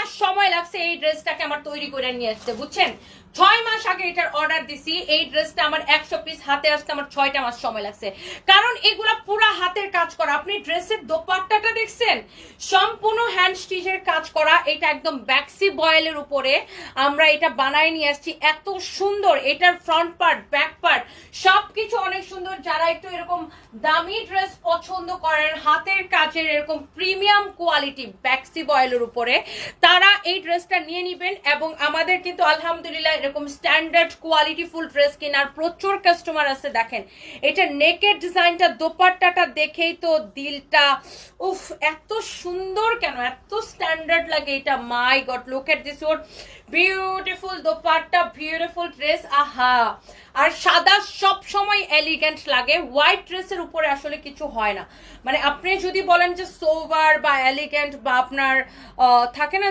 মাস সময় লাগছে এই ড্রেসটাকে আমার তৈরি করে নিয়ে আসতে, বুঝছেন? 6 মাস আগে এটার অর্ডার দিছি। এই ড্রেসটা আমার 100 পিস হাতে আসতে আমার 6টা মাস সময় লাগছে, কারণ এগুলা পুরা হাতের কাজ করা। আপনি ড্রেসের দোপাট্টাটা দেখছেন, সম্পূর্ণ হ্যান্ড স্টিচের কাজ করা। এটা একদম ব্যাক্সি বয়েলের উপরে আমরা এটা বানায় নিয়ে আসছি, এত সুন্দর। এটার ফ্রন্ট পার্ট, ব্যাক পার্ট সবকিছু অনেক সুন্দর। যারা একটু এরকম দামি ড্রেস পছন্দ করেন, হাতের কাজের এরকম প্রিমিয়াম কোয়ালিটি ব্যাক্সি বয়েলের উপরে, তারা এই ড্রেসটা নিয়ে নিবেন। এবং আমাদের কিন্তু আলহামদুলিল্লাহ এরকম স্ট্যান্ডার্ড কোয়ালিটি ফুল ড্রেস কেনার প্রচুর কাস্টমার আছে। দেখেন এটা নেকের ডিজাইনটা, দোপাট্টাটা দেখেই তো দিলটা উফ, এত সুন্দর কেন, এত স্ট্যান্ডার্ড লাগে এটা। My god, look at this ওর বিউটিফুল দোপাট্টা, বিউটিফুল ড্রেস। আহা, আর সাদা সব সময় এলিগেন্ট লাগে, হোয়াইট ড্রেসের উপরে আসলে কিছু হয় না। মানে আপনি যদি বলেন যে সোভার বা এলিগেন্ট বা আপনার থাকে না